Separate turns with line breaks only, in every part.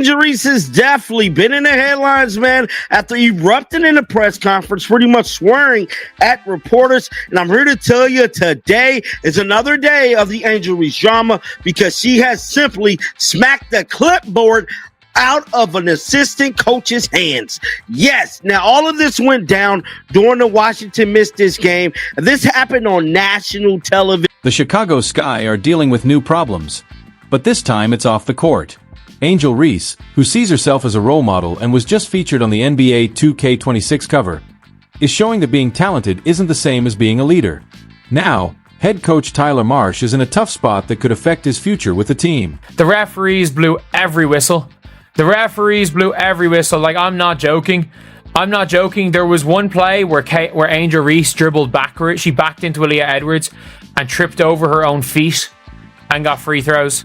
Reese has definitely been in the headlines, man, after erupting in the press conference, pretty much swearing at reporters. And I'm here to tell you today is another day of the Angel Reese drama because she has simply smacked the clipboard out of an assistant coach's hands. Yes, now all of this went down during the Washington missed this game. This happened on national television.
The Chicago Sky are dealing with new problems, but this time it's off the court. Angel Reese, who sees herself as a role model and was just featured on the NBA 2K26 cover, is showing that being talented isn't the same as being a leader. Now, head coach Tyler Marsh is in a tough spot that could affect his future with the team.
The referees blew every whistle. Like, I'm not joking. There was one play where Angel Reese dribbled backwards. She backed into Aaliyah Edwards and tripped over her own feet and got free throws.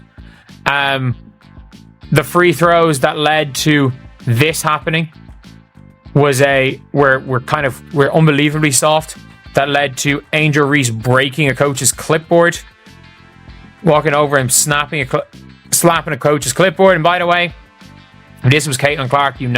The free throws that led to this happening were unbelievably soft. That led to Angel Reese breaking a coach's clipboard, walking over and slapping a coach's clipboard. And by the way, if this was Caitlin Clark, you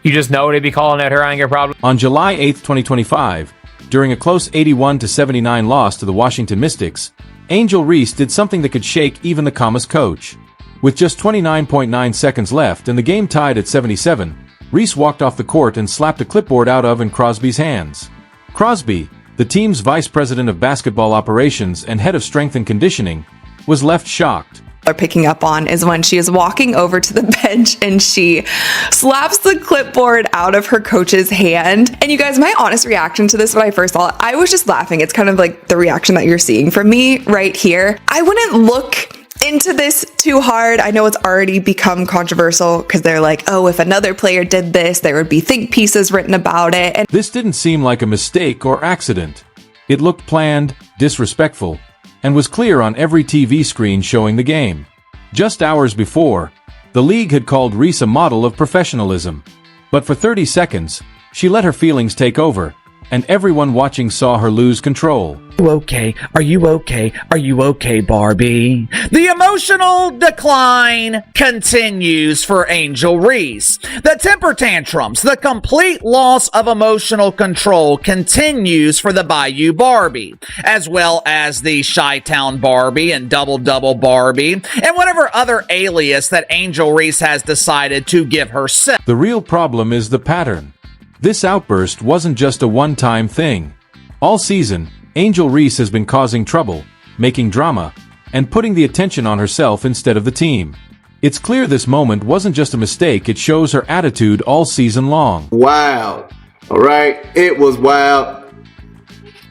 just know they'd be calling out her anger problem.
On July 8, 2025, during a close 81-79 loss to the Washington Mystics, Angel Reese did something that could shake even the calmest coach. With just 29.9 seconds left and the game tied at 77, Reese walked off the court and slapped a clipboard out of Crosby's hands. Crosby, the team's vice president of basketball operations and head of strength and conditioning, was left shocked.
Are picking up on is when she is walking over to the bench and she slaps the clipboard out of her coach's hand. And you guys, my honest reaction to this when I first saw it, I was just laughing. It's kind of like the reaction that you're seeing from me right here. I wouldn't look into this too hard. I know it's already become controversial because they're like, oh, if another player did this, there would be think pieces written about it. And
this didn't seem like a mistake or accident. It looked planned, disrespectful, and was clear on every TV screen showing the game. Just hours before, the league had called Reese a model of professionalism. But for 30 seconds, she let her feelings take over, and everyone watching saw her lose control.
Okay? Are you okay? Are you okay, Barbie? The emotional decline continues for Angel Reese. The temper tantrums, the complete loss of emotional control continues for the Bayou Barbie, as well as the Chi-Town Barbie and Double Barbie, and whatever other alias that Angel Reese has decided to give herself.
The real problem is the pattern. This outburst wasn't just a one-time thing. All season, Angel Reese has been causing trouble, making drama, and putting the attention on herself instead of the team. It's clear this moment wasn't just a mistake, it shows her attitude all season long.
Wild. All right? It was wild.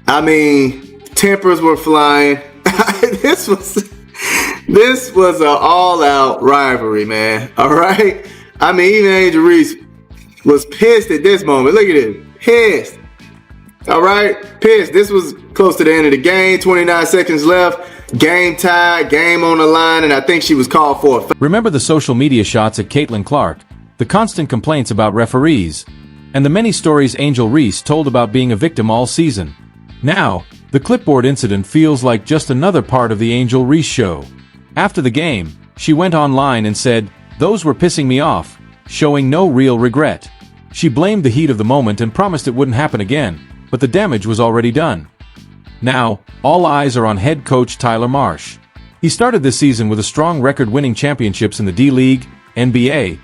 I mean, tempers were flying. This was an all-out rivalry, man. All right? I mean, even Angel Reese was pissed at this moment. Look at it. Pissed. All right? Pissed. This was close to the end of the game. 29 seconds left. Game tied. Game on the line. And I think she was called for a foul.
Remember the social media shots at Caitlin Clark, the constant complaints about referees, and the many stories Angel Reese told about being a victim all season. Now, the clipboard incident feels like just another part of the Angel Reese show. After the game, she went online and said, "Those were pissing me off," showing no real regret. She blamed the heat of the moment and promised it wouldn't happen again, but the damage was already done. Now, all eyes are on head coach Tyler Marsh. He started this season with a strong record winning championships in the D-League, NBA,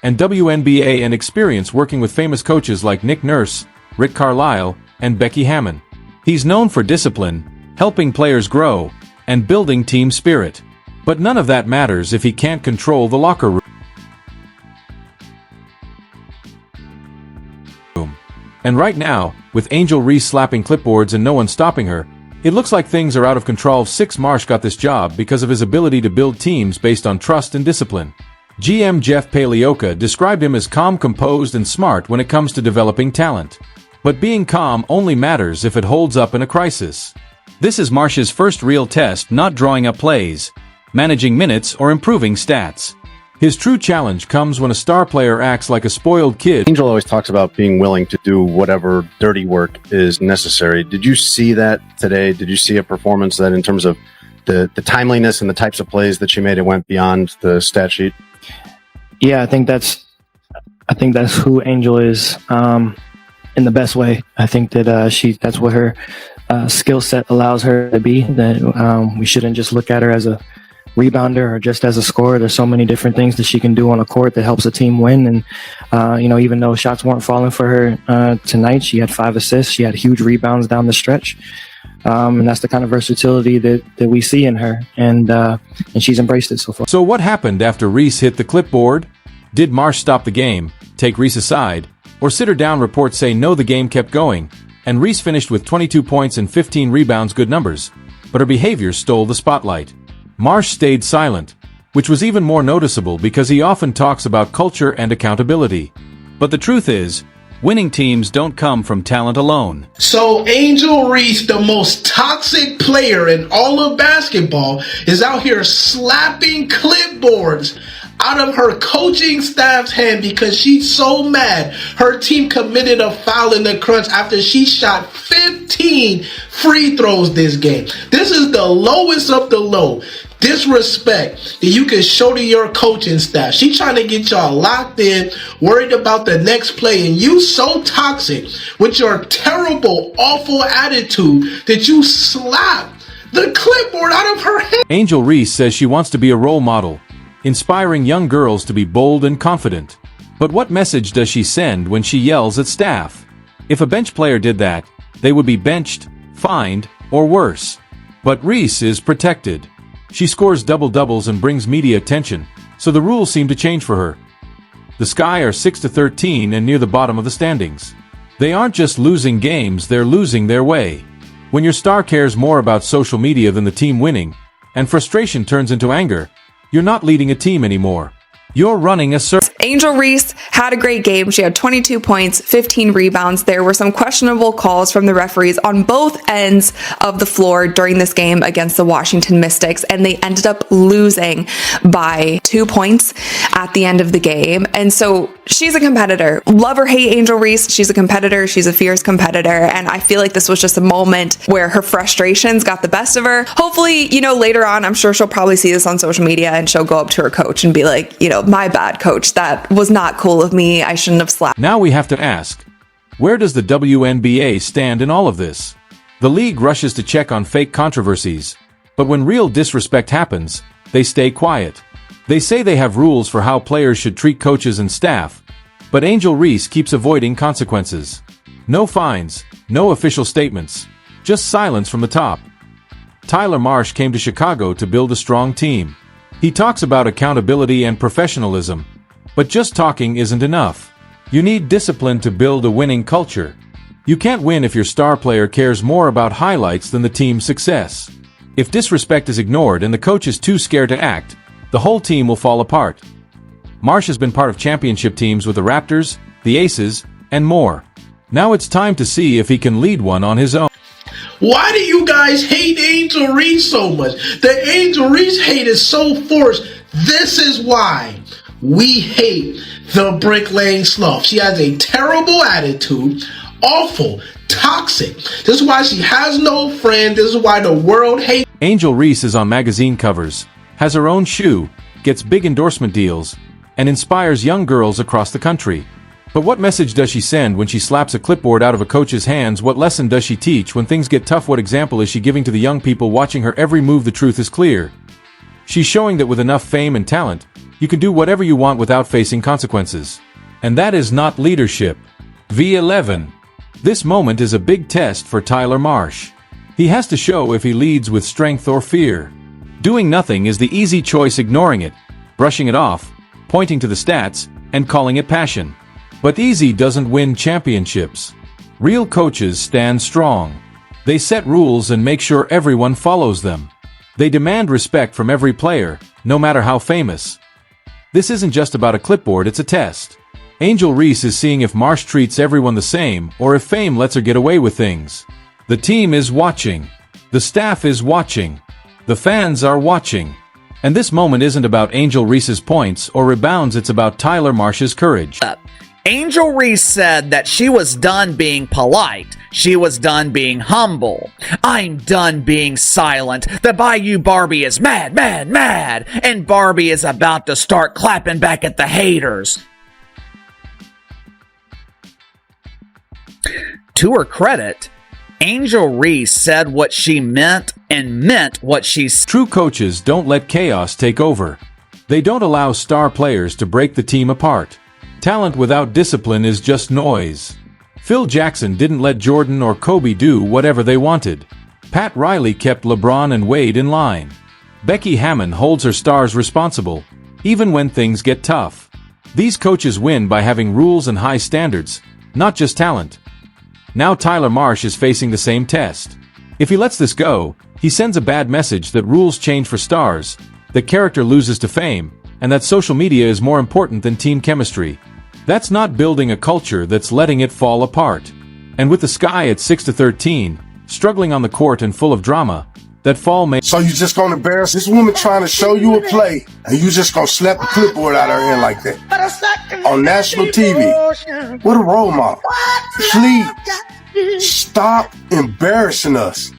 and WNBA and experience working with famous coaches like Nick Nurse, Rick Carlisle, and Becky Hammon. He's known for discipline, helping players grow, and building team spirit. But none of that matters if he can't control the locker room. And right now, with Angel Reese slapping clipboards and no one stopping her, it looks like things are out of control. Marsh got this job because of his ability to build teams based on trust and discipline. GM Jeff Palioka described him as calm, composed, and smart when it comes to developing talent. But being calm only matters if it holds up in a crisis. This is Marsh's first real test, not drawing up plays, managing minutes, or improving stats. His true challenge comes when a star player acts like a spoiled kid.
Angel always talks about being willing to do whatever dirty work is necessary. Did you see that today? Did you see a performance that in terms of the timeliness and the types of plays that she made, it went beyond the stat sheet?
yeah, I think that's who Angel is in the best way. I think that that's what her skill set allows her to be. That we shouldn't just look at her as a rebounder or just as a scorer. There's so many different things that she can do on a court that helps a team win. And even though shots weren't falling for her tonight, she had 5 assists. She had huge rebounds down the stretch. And that's the kind of versatility that we see in her, and she's embraced it so far.
So what happened after Reese hit the clipboard? Did Marsh stop the game, take Reese aside, or sit her down? Reports say no, the game kept going, and Reese finished with 22 points and 15 rebounds, good numbers, but her behavior stole the spotlight. Marsh stayed silent, which was even more noticeable because he often talks about culture and accountability. But the truth is, winning teams don't come from talent alone.
So Angel Reese, the most toxic player in all of basketball, is out here slapping clipboards out of her coaching staff's hand because she's so mad her team committed a foul in the crunch after she shot 15 free throws this game. This is the lowest of the low disrespect that you can show to your coaching staff. She trying to get y'all locked in, worried about the next play, and you so toxic with your terrible, awful attitude that you slap the clipboard out of her hand.
Angel Reese says she wants to be a role model, inspiring young girls to be bold and confident. But what message does she send when she yells at staff? If a bench player did that, they would be benched, fined, or worse. But Reese is protected. She scores double-doubles and brings media attention, so the rules seem to change for her. The Sky are 6-13 and near the bottom of the standings. They aren't just losing games, they're losing their way. When your star cares more about social media than the team winning, and frustration turns into anger, you're not leading a team anymore. You're running a circle.
Angel Reese had a great game. She had 22 points, 15 rebounds. There were some questionable calls from the referees on both ends of the floor during this game against the Washington Mystics, and they ended up losing by 2 points at the end of the game. And so she's a competitor. Love or hate Angel Reese, she's a competitor. She's a fierce competitor. And I feel like this was just a moment where her frustrations got the best of her. Hopefully, later on, I'm sure she'll probably see this on social media and she'll go up to her coach and be like, my bad, coach. That was not cool of me. I shouldn't have slapped.
Now we have to ask, where does the WNBA stand in all of this? The league rushes to check on fake controversies, but when real disrespect happens, they stay quiet. They say they have rules for how players should treat coaches and staff, but Angel Reese keeps avoiding consequences. No fines, no official statements, just silence from the top. Tyler Marsh came to Chicago to build a strong team. He talks about accountability and professionalism, but just talking isn't enough. You need discipline to build a winning culture. You can't win if your star player cares more about highlights than the team's success. If disrespect is ignored and the coach is too scared to act, the whole team will fall apart. Marsh has been part of championship teams with the Raptors, the Aces, and more. Now it's time to see if he can lead one on his own.
Why do you guys hate Angel Reese so much? The Angel Reese hate is so forced. This is why we hate the bricklaying sloth. She has a terrible attitude, awful, toxic. This is why she has no friend. This is why the world hates.
Angel Reese is on magazine covers, has her own shoe, gets big endorsement deals, and inspires young girls across the country. But what message does she send when she slaps a clipboard out of a coach's hands? What lesson does she teach when things get tough? What example is she giving to the young people watching her every move? The truth is clear. She's showing that with enough fame and talent, you can do whatever you want without facing consequences. And that is not leadership. V11. This moment is a big test for Tyler Marsh. He has to show if he leads with strength or fear. Doing nothing is the easy choice, ignoring it, brushing it off, pointing to the stats, and calling it passion. But easy doesn't win championships. Real coaches stand strong. They set rules and make sure everyone follows them. They demand respect from every player, no matter how famous. This isn't just about a clipboard, it's a test. Angel Reese is seeing if Marsh treats everyone the same or if fame lets her get away with things. The team is watching. The staff is watching. The fans are watching. And this moment isn't about Angel Reese's points or rebounds, it's about Tyler Marsh's courage.
Angel Reese said that she was done being polite. she was done being humble. I'm done being silent. The Bayou Barbie is mad, mad, mad. And Barbie is about to start clapping back at the haters. To her credit, Angel Reese said what she meant and meant what she said.
True coaches don't let chaos take over. They don't allow star players to break the team apart. Talent without discipline is just noise. Phil Jackson didn't let Jordan or Kobe do whatever they wanted. Pat Riley kept LeBron and Wade in line. Becky Hammon holds her stars responsible, even when things get tough. These coaches win by having rules and high standards, not just talent. Now Tyler Marsh is facing the same test. If he lets this go, he sends a bad message that rules change for stars, that character loses to fame, and that social media is more important than team chemistry. That's not building a culture, that's letting it fall apart. And with the Sky at 6-13, struggling on the court and full of drama, that fall may—
So you just gonna embarrass this woman trying to show you a play, and you just gonna slap the clipboard out of her hand like that on national TV? What a role model. Please stop embarrassing us.